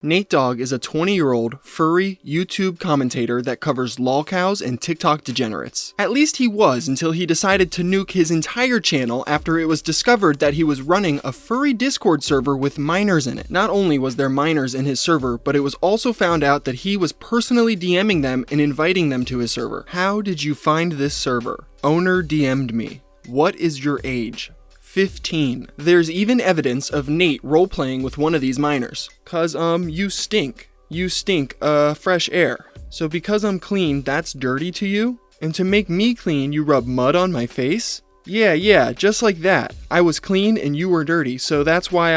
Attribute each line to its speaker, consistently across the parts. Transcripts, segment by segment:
Speaker 1: NateDawG is a 20-year-old furry YouTube commentator that covers lolcows and TikTok degenerates. At least he was until he decided to nuke his entire channel after it was discovered that he was running a furry Discord server with minors in it. Not only was there minors in his server, but it was also found out that he was personally DMing them and inviting them to his server. How did you find this server? Owner DM'd me. What is your age? 15. There's even evidence of Nate role-playing with one of these minors. Cause, you stink. You stink, fresh air. So because I'm clean, that's dirty to you? And to make me clean, you rub mud on my face? Yeah, just like that. I was clean and you were dirty, so that's why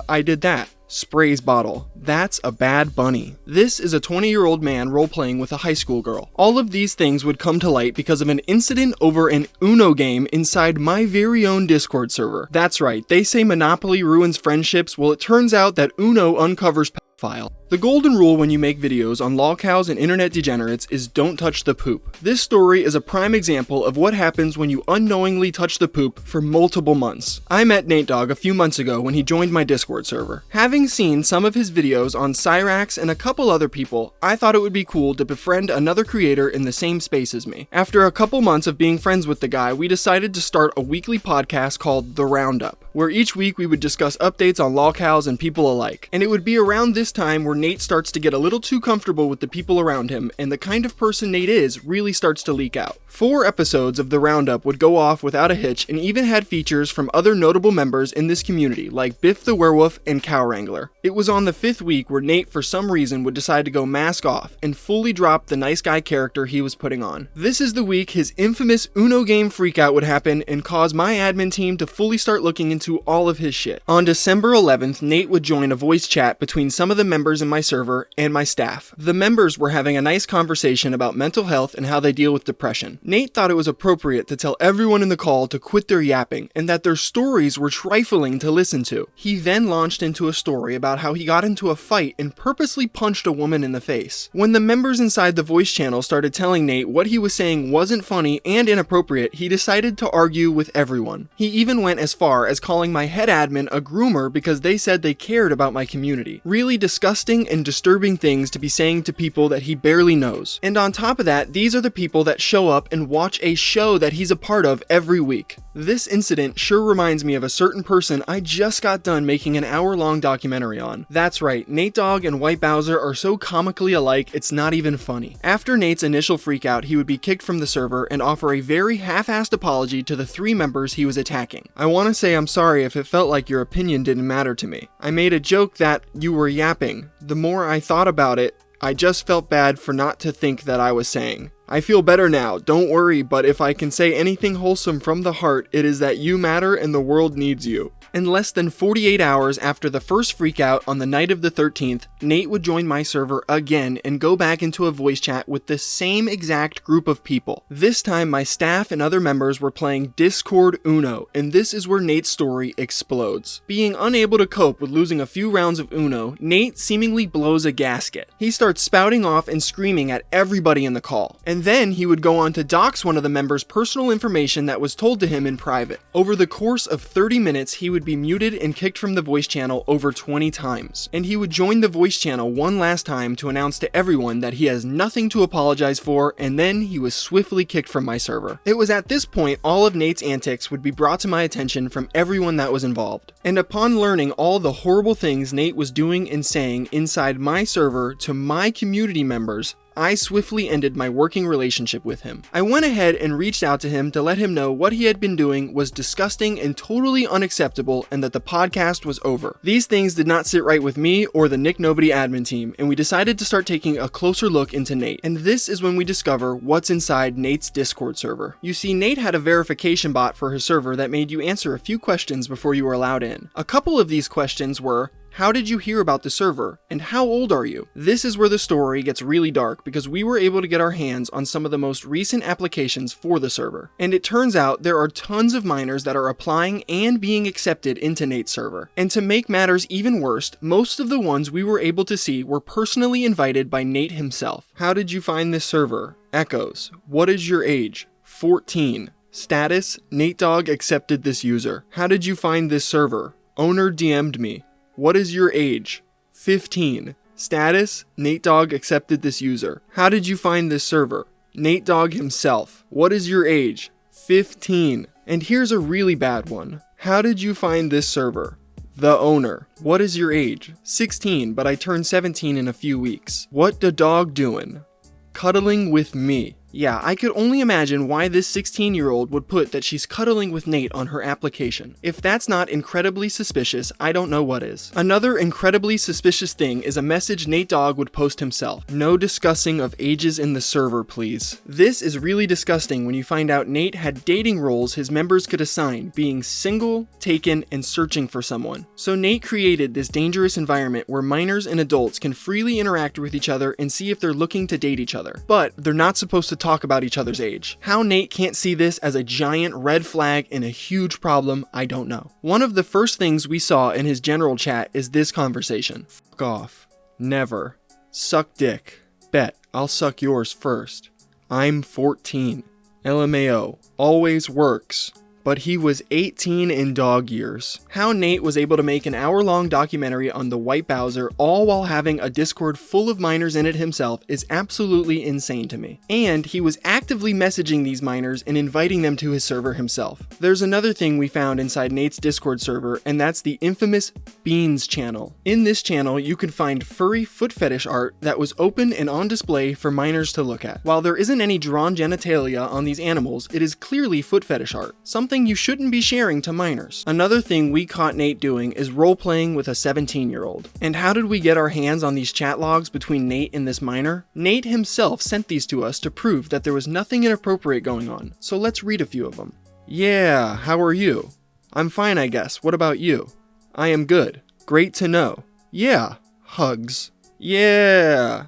Speaker 1: I did that. Sprays bottle. That's a bad bunny. This is a 20-year-old man role-playing with a high school girl. All of these things would come to light because of an incident over an Uno game inside my very own Discord server. That's right, they say Monopoly ruins friendships. Well, it turns out that Uno uncovers pedophile. The golden rule when you make videos on lolcows and internet degenerates is don't touch the poop. This story is a prime example of what happens when you unknowingly touch the poop for multiple months. I met NateDawG a few months ago when he joined my Discord server. Having seen some of his videos on Cyrax and a couple other people, I thought it would be cool to befriend another creator in the same space as me. After a couple months of being friends with the guy, we decided to start a weekly podcast called The Roundup, where each week we would discuss updates on lolcows and people alike. And it would be around this time where Nate starts to get a little too comfortable with the people around him, and the kind of person Nate is really starts to leak out. 4 episodes of The Roundup would go off without a hitch and even had features from other notable members in this community like Biff the Werewolf and Cow Wrangler. It was on the 5th week where Nate for some reason would decide to go mask off and fully drop the nice guy character he was putting on. This is the week his infamous Uno game freakout would happen and cause my admin team to fully start looking into all of his shit. On December 11th, Nate would join a voice chat between some of the members in my server and my staff. The members were having a nice conversation about mental health and how they deal with depression. Nate thought it was appropriate to tell everyone in the call to quit their yapping and that their stories were trifling to listen to. He then launched into a story about how he got into a fight and purposely punched a woman in the face. When the members inside the voice channel started telling Nate what he was saying wasn't funny and inappropriate, he decided to argue with everyone. He even went as far as calling my head admin a groomer because they said they cared about my community. Really disgusting and disturbing things to be saying to people that he barely knows. And on top of that, these are the people that show up and watch a show that he's a part of every week. This incident sure reminds me of a certain person I just got done making an hour-long documentary on. That's right, NateDawG and White Bowser are so comically alike it's not even funny. After Nate's initial freakout, he would be kicked from the server and offer a very half-assed apology to the 3 members he was attacking. I want to say I'm sorry if it felt like your opinion didn't matter to me. I made a joke that you were yapping. The more I thought about it, I just felt bad for not to think that I was saying. I feel better now, don't worry, but if I can say anything wholesome from the heart, it is that you matter and the world needs you. In less than 48 hours after the first freakout on the night of the 13th, Nate would join my server again and go back into a voice chat with the same exact group of people. This time my staff and other members were playing Discord Uno, and this is where Nate's story explodes. Being unable to cope with losing a few rounds of Uno, Nate seemingly blows a gasket. He starts spouting off and screaming at everybody in the call, and then he would go on to dox one of the members' personal information that was told to him in private. Over the course of 30 minutes, he would be muted and kicked from the voice channel over 20 times. And he would join the voice channel one last time to announce to everyone that he has nothing to apologize for, and then he was swiftly kicked from my server. It was at this point all of Nate's antics would be brought to my attention from everyone that was involved. And upon learning all the horrible things Nate was doing and saying inside my server to my community members, I swiftly ended my working relationship with him. I went ahead and reached out to him to let him know what he had been doing was disgusting and totally unacceptable and that the podcast was over. These things did not sit right with me or the Nick Nobody admin team, and we decided to start taking a closer look into Nate. And this is when we discover what's inside Nate's Discord server. You see, Nate had a verification bot for his server that made you answer a few questions before you were allowed in. A couple of these questions were, how did you hear about the server? And how old are you? This is where the story gets really dark because we were able to get our hands on some of the most recent applications for the server. And it turns out there are tons of minors that are applying and being accepted into Nate's server. And to make matters even worse, most of the ones we were able to see were personally invited by Nate himself. How did you find this server? Echoes. What is your age? 14. Status: NateDawG accepted this user. How did you find this server? Owner DM'd me. What is your age? 15. Status, NateDawG accepted this user. How did you find this server? NateDawG himself. What is your age? 15. And here's a really bad one. How did you find this server? The owner. What is your age? 16, but I turned 17 in a few weeks. What da dog doing? Cuddling with me. Yeah, I could only imagine why this 16-year-old would put that she's cuddling with Nate on her application. If that's not incredibly suspicious, I don't know what is. Another incredibly suspicious thing is a message NateDawG would post himself. No discussing of ages in the server, please. This is really disgusting when you find out Nate had dating roles his members could assign, being single, taken, and searching for someone. So Nate created this dangerous environment where minors and adults can freely interact with each other and see if they're looking to date each other. But they're not supposed to talk about each other's age. How Nate can't see this as a giant red flag and a huge problem, I don't know. One of the first things we saw in his general chat is this conversation. Fuck off. Never. Suck dick. Bet. I'll suck yours first. I'm 14. LMAO. Always works. But he was 18 in dog years. How Nate was able to make an hour-long documentary on the White Bowser all while having a Discord full of minors in it himself is absolutely insane to me. And he was actively messaging these minors and inviting them to his server himself. There's another thing we found inside Nate's Discord server, and that's the infamous Beans channel. In this channel, you can find furry foot fetish art that was open and on display for minors to look at. While there isn't any drawn genitalia on these animals, it is clearly foot fetish art. Something you shouldn't be sharing to minors. Another thing we caught Nate doing is role-playing with a 17-year-old. And how did we get our hands on these chat logs between Nate and this minor? Nate himself sent these to us to prove that there was nothing inappropriate going on, so let's read a few of them. Yeah, how are you? I'm fine, I guess. What about you? I am good. Great to know. Yeah, hugs. Yeah.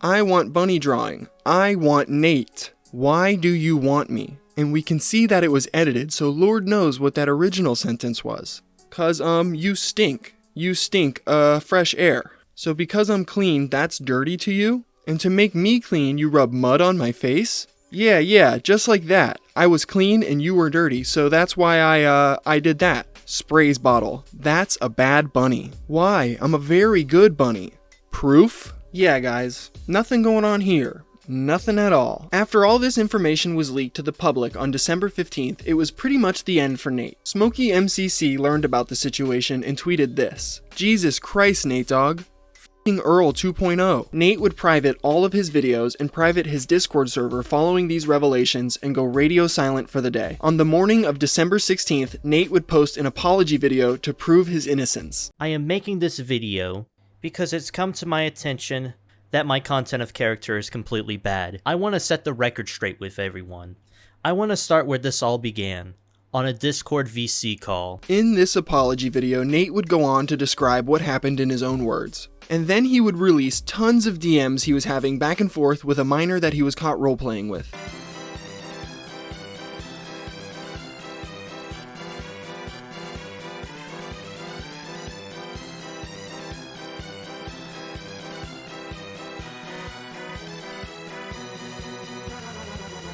Speaker 1: I want bunny drawing. I want Nate. Why do you want me? And we can see that it was edited, so Lord knows what that original sentence was. 'Cause, you stink. You stink, fresh air. So because I'm clean, that's dirty to you? And to make me clean, you rub mud on my face? Yeah, just like that. I was clean and you were dirty, so that's why I did that. Sprays bottle. That's a bad bunny. Why? I'm a very good bunny. Proof? Yeah, guys. Nothing going on here. Nothing at all. After all this information was leaked to the public on December 15th, it was pretty much the end for Nate. Smokey MCC learned about the situation and tweeted this. Jesus Christ, NateDawG. F***ing Earl 2.0. Nate would private all of his videos and private his Discord server following these revelations and go radio silent for the day. On the morning of December 16th, Nate would post an apology video to prove his innocence.
Speaker 2: I am making this video because it's come to my attention that my content of character is completely bad. I want to set the record straight with everyone. I want to start where this all began, on a Discord VC call.
Speaker 1: In this apology video, Nate would go on to describe what happened in his own words. And then he would release tons of DMs he was having back and forth with a minor that he was caught role-playing with.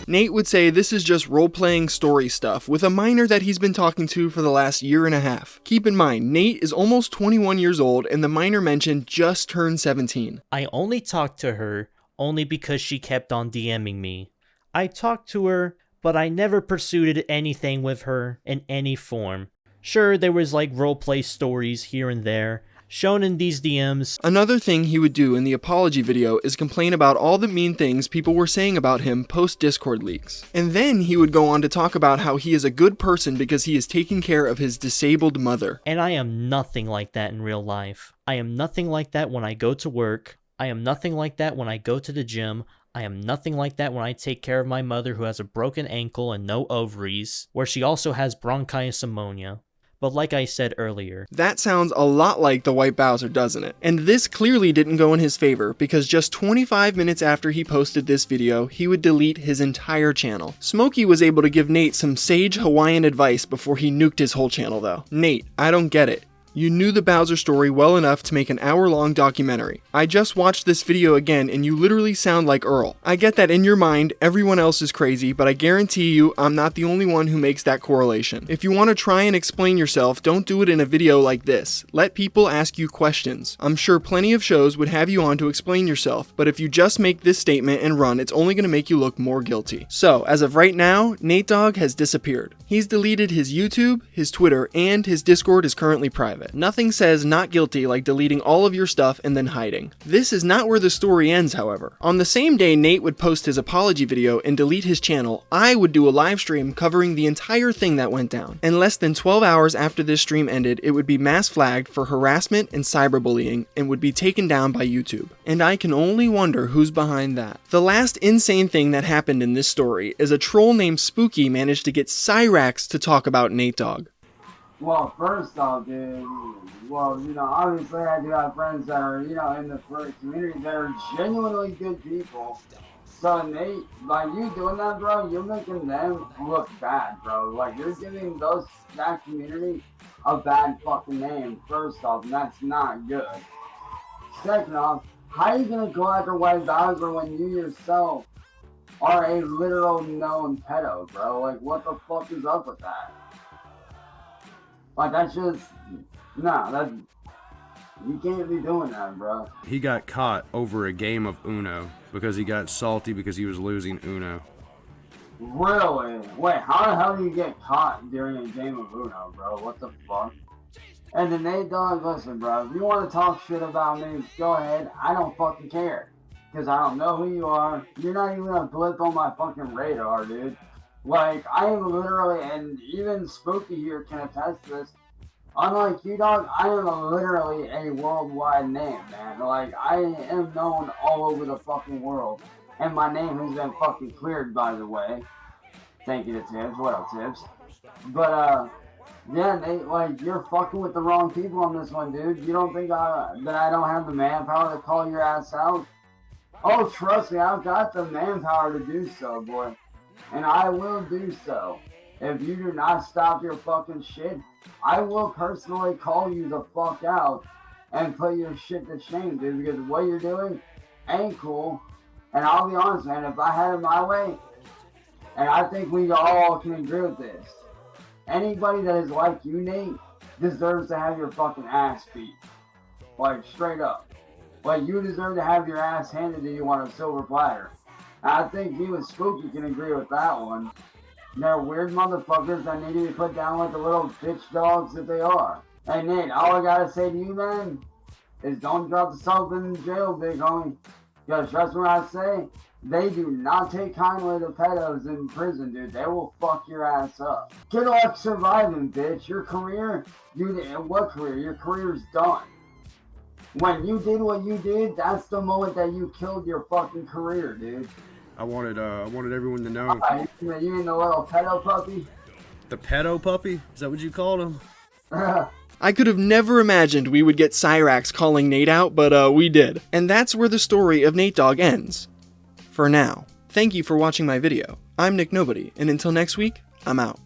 Speaker 1: Nate would say this is just role-playing story stuff with a minor that he's been talking to for the last year and a half. Keep in mind, Nate is almost 21 years old and the minor mentioned just turned 17.
Speaker 2: I only talked to her only because she kept on DMing me. I talked to her, but I never pursued anything with her in any form. Sure, there was like roleplay stories here and there, shown in these DMs.
Speaker 1: Another thing he would do in the apology video is complain about all the mean things people were saying about him post-Discord leaks. And then he would go on to talk about how he is a good person because he is taking care of his disabled mother.
Speaker 2: And I am nothing like that in real life. I am nothing like that when I go to work. I am nothing like that when I go to the gym. I am nothing like that when I take care of my mother who has a broken ankle and no ovaries, where she also has bronchitis pneumonia. But like I said earlier,
Speaker 1: that sounds a lot like the White Bowser, doesn't it? And this clearly didn't go in his favor, because just 25 minutes after he posted this video, he would delete his entire channel. Smokey was able to give Nate some sage Hawaiian advice before he nuked his whole channel though. Nate, I don't get it. You knew the Bowser story well enough to make an hour-long documentary. I just watched this video again and you literally sound like Earl. I get that in your mind, everyone else is crazy, but I guarantee you I'm not the only one who makes that correlation. If you want to try and explain yourself, don't do it in a video like this. Let people ask you questions. I'm sure plenty of shows would have you on to explain yourself, but if you just make this statement and run, it's only going to make you look more guilty. So, as of right now, NateDawG has disappeared. He's deleted his YouTube, his Twitter, and his Discord is currently private. Nothing says not guilty like deleting all of your stuff and then hiding. This is not where the story ends, however. On the same day Nate would post his apology video and delete his channel, I would do a live stream covering the entire thing that went down. And less than 12 hours after this stream ended, it would be mass flagged for harassment and cyberbullying and would be taken down by YouTube. And I can only wonder who's behind that. The last insane thing that happened in this story is a troll named Spooky managed to get Cyrax to talk about NateDawG.
Speaker 3: Well, first off, dude, obviously I do have friends that are, in the furry community that are genuinely good people. So, Nate, by you doing that, bro, you're making them look bad, bro. Like, you're giving that community a bad fucking name, first off, and that's not good. Second off, how are you gonna go after White Bowser when you yourself are a literal known pedo, bro? Like, what the fuck is up with that? Like, that's just, you can't be doing that, bro.
Speaker 4: He got caught over a game of Uno because he got salty because he was losing Uno.
Speaker 3: Really? Wait, how the hell do you get caught during a game of Uno, bro? What the fuck? And then NateDawG, listen, bro, if you want to talk shit about me, go ahead. I don't fucking care. Because I don't know who you are. You're not even a blip on my fucking radar, dude. Like, I am literally, and even Spooky here can attest to this, unlike you, dog, I am literally a worldwide name, man. Like, I am known all over the fucking world. And my name has been fucking cleared, by the way. Thank you to Tibbs. What up, Tibbs? But, yeah, Nate, like, you're fucking with the wrong people on this one, dude. You don't think that I don't have the manpower to call your ass out? Oh, trust me, I've got the manpower to do so, boy. And I will do so. If you do not stop your fucking shit, I will personally call you the fuck out and put your shit to shame, dude, because what you're doing ain't cool. And I'll be honest, man, if I had it my way, and I think we all can agree with this, anybody that is like you, Nate, deserves to have your fucking ass beat. Like, straight up. Like, you deserve to have your ass handed to you on a silver platter. I think you and Spooky can agree with that one. They're weird motherfuckers that need to be put down like the little bitch dogs that they are. Hey Nate, all I gotta say to you, man, is don't drop the soap in jail, big homie. Because trust me when I say, they do not take kindly to pedos in prison, dude. They will fuck your ass up. Good luck surviving, bitch. Your career, what career? Your career's done. When you did what you did, that's the moment that you killed your fucking career, dude.
Speaker 4: I wanted everyone to know.
Speaker 3: You mean the little pedo puppy?
Speaker 4: The pedo puppy? Is that what you called him?
Speaker 1: I could have never imagined we would get Cyrax calling Nate out, but we did. And that's where the story of NateDawG ends. For now. Thank you for watching my video. I'm Nick Nobody, and until next week, I'm out.